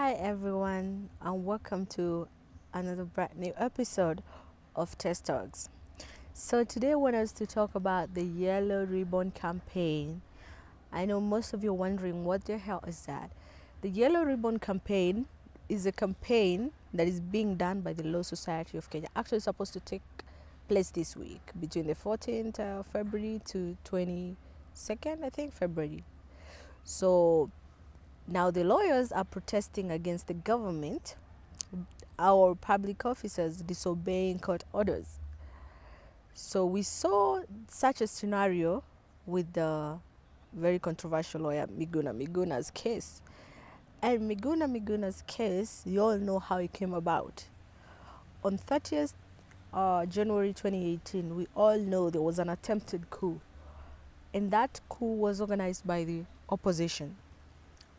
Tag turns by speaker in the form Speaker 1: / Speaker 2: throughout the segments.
Speaker 1: Hi everyone, and welcome to another brand new episode of Test Talks. So today I want us to talk about the Yellow Ribbon Campaign. I know most of you are wondering what the hell is that. The Yellow Ribbon Campaign is a campaign that is being done by the Law Society of Kenya. Actually, it's supposed to take place this week between the 14th of February to 22nd, I think, February. So now the lawyers are protesting against the government, our public officers disobeying court orders. So we saw such a scenario with the very controversial lawyer Miguna Miguna's case. And Miguna's case, you all know how it came about. On 30th January 2018, we all know there was an attempted coup. And that coup was organized by the opposition.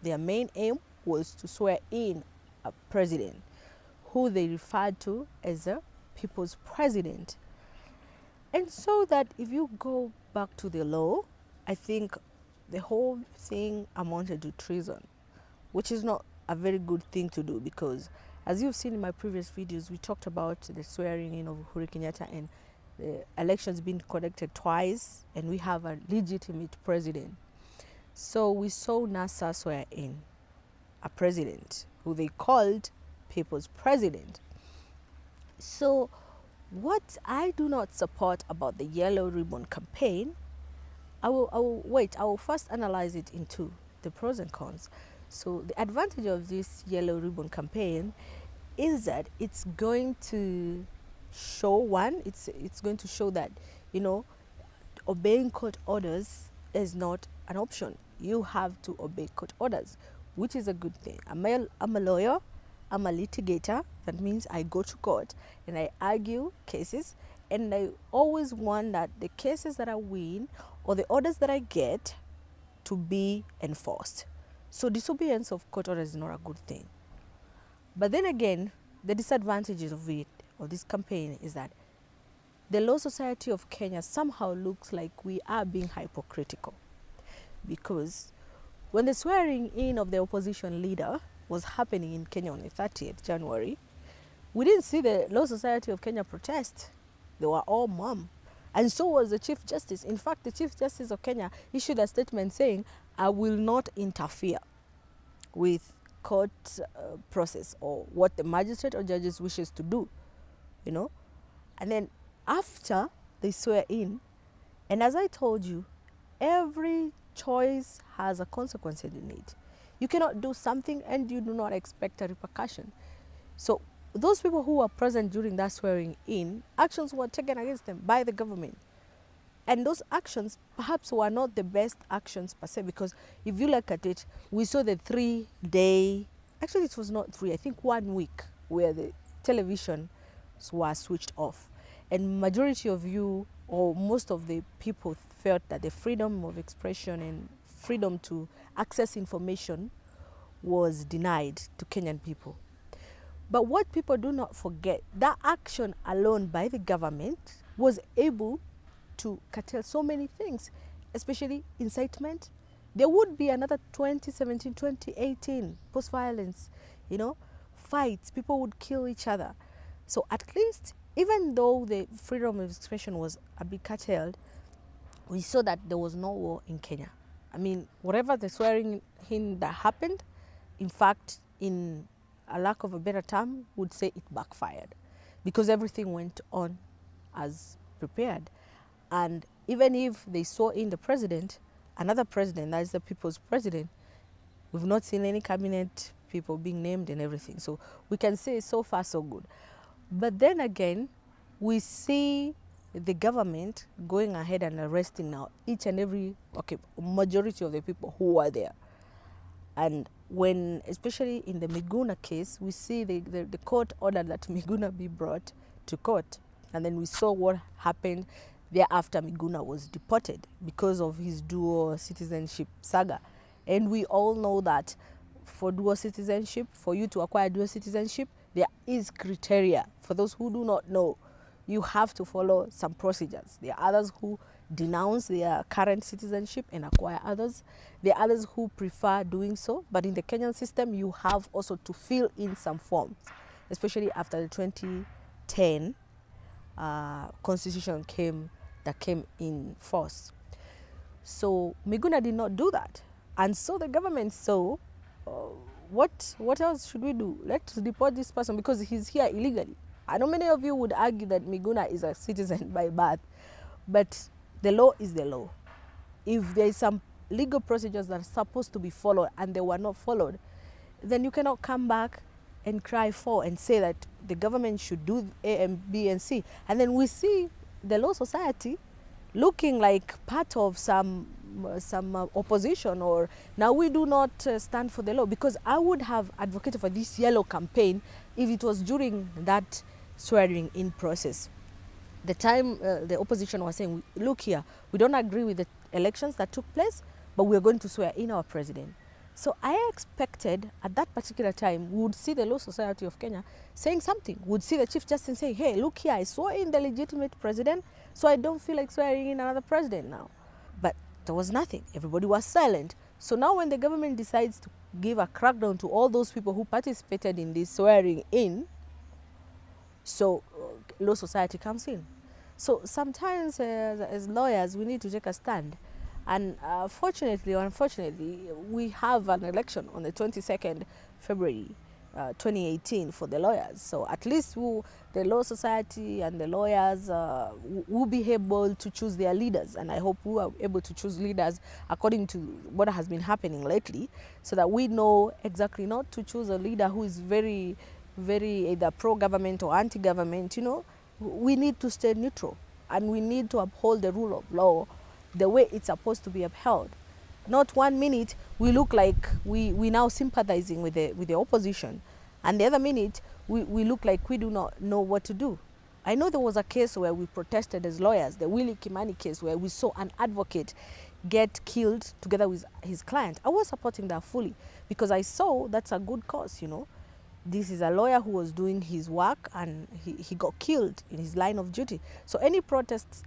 Speaker 1: Their main aim was to swear in a president who they referred to as a people's president. And so that if you go back to the law, I think the whole thing amounted to treason, which is not a very good thing to do because as you've seen in my previous videos, we talked about the swearing in of Uhuru Kenyatta and the elections being conducted twice and we have a legitimate president. So we saw NASA swear in a president who they called people's president. So what I do not support about the Yellow Ribbon Campaign, I will first analyze it into the pros and cons. So the advantage of this Yellow Ribbon Campaign is that it's going to show it's going to show that, obeying court orders is not an option. You have to obey court orders, which is a good thing. I'm a lawyer, I'm a litigator. That means I go to court and I argue cases, and I always want that the cases that I win or the orders that I get to be enforced. So disobedience of court orders is not a good thing. But then again, the disadvantages of this campaign is that the Law Society of Kenya somehow looks like we are being hypocritical. Because when the swearing in of the opposition leader was happening in Kenya on the 30th January, we didn't see the Law Society of Kenya protest. They were all mum. And so was the Chief Justice. In fact, the Chief Justice of Kenya issued a statement saying, I will not interfere with court process or what the magistrate or judges wishes to do, And then after they swear in, and as I told you, every choice has a consequence in it. You cannot do something and you do not expect a repercussion. So those people who were present during that swearing in, actions were taken against them by the government. And those actions perhaps were not the best actions per se, because if you look at it, we saw the 3-day, actually it was not 3, I think 1 week, where the television were switched off. And majority of you, or most of the people, felt that the freedom of expression and freedom to access information was denied to Kenyan people. But what people do not forget, that action alone by the government was able to curtail so many things, especially incitement. There would be another 2017, 2018 post-violence, fights. People would kill each other. So at least, even though the freedom of expression was a bit curtailed, we saw that there was no war in Kenya. I mean, whatever the swearing in that happened, in fact, in a lack of a better term, would say it backfired because everything went on as prepared. And even if they saw in the president, another president, that is the people's president, we've not seen any cabinet people being named and everything. So we can say so far so good. But then again, we see the government going ahead and arresting now each and every, majority of the people who are there. And when, especially in the Miguna case, we see the court ordered that Miguna be brought to court. And then we saw what happened thereafter. Miguna was deported because of his dual citizenship saga. And we all know that for dual citizenship, for you to acquire dual citizenship, there is criteria. For those who do not know, you have to follow some procedures. There are others who denounce their current citizenship and acquire others. There are others who prefer doing so. But in the Kenyan system, you have also to fill in some forms, especially after the 2010 constitution came in force. So Miguna did not do that. And so the government saw, what else should we do? Let's deport this person because he's here illegally. I know many of you would argue that Miguna is a citizen by birth, but the law is the law. If there is some legal procedures that are supposed to be followed and they were not followed, then you cannot come back and cry for and say that the government should do A and B and C. And then we see the Law Society looking like part of some opposition, or now we do not stand for the law, because I would have advocated for this yellow campaign if it was during that swearing in process. The time the opposition was saying, look here, we don't agree with the elections that took place, but we're going to swear in our president. So I expected at that particular time we would see the Law Society of Kenya saying something. We would see the Chief Justice saying, hey, look here, I swore in the legitimate president, so I don't feel like swearing in another president now. But there was nothing. Everybody was silent. So now when the government decides to give a crackdown to all those people who participated in this swearing in, so Law Society comes in. So sometimes as lawyers, we need to take a stand. And fortunately or unfortunately, we have an election on the 22nd February 2018 for the lawyers. So at least the Law Society and the lawyers will be able to choose their leaders. And I hope we are able to choose leaders according to what has been happening lately, so that we know exactly not to choose a leader who is very, very either pro-government or anti-government. You know, we need to stay neutral and we need to uphold the rule of law the way it's supposed to be upheld. Not 1 minute we look like we now sympathizing with the opposition, and the other minute we look like we do not know what to do. I know there was a case where we protested as lawyers, the Willie Kimani case, where we saw an advocate get killed together with his client. I was supporting that fully because I saw that's a good cause, you know. This is a lawyer who was doing his work and he got killed in his line of duty. So any protest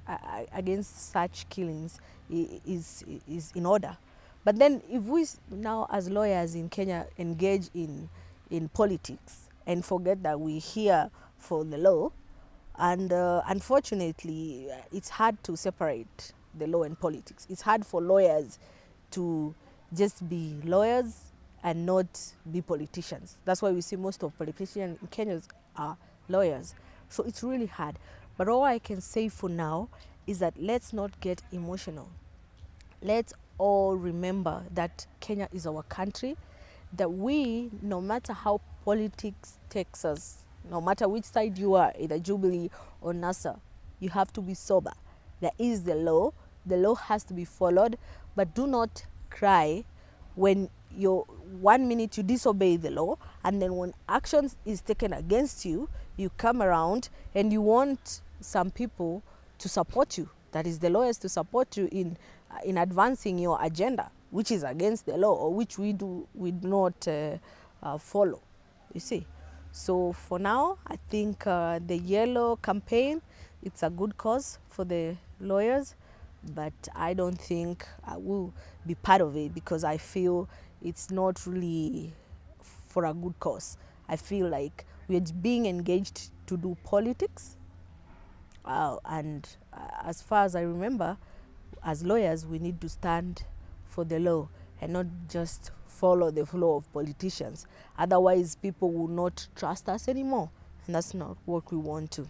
Speaker 1: against such killings is in order. But then if we now as lawyers in Kenya engage in politics and forget that we're here for the law, and unfortunately it's hard to separate the law and politics. It's hard for lawyers to just be lawyers and not be politicians. That's why we see most of politicians in Kenya are lawyers. So it's really hard. But all I can say for now is that let's not get emotional. Let's all remember that Kenya is our country, that we, no matter how politics takes us, no matter which side you are, either Jubilee or NASA, you have to be sober. There is the law has to be followed, but do not cry when 1 minute you disobey the law, and then when action is taken against you, you come around and you want some people to support you, that is the lawyers to support you in advancing your agenda, which is against the law or which we do not follow, you see. So for now, I think the yellow campaign, it's a good cause for the lawyers, but I don't think I will be part of it because I feel it's not really for a good cause. I feel like we're being engaged to do politics, and as far as I remember, as lawyers, we need to stand for the law and not just follow the flow of politicians. Otherwise, people will not trust us anymore, and that's not what we want to.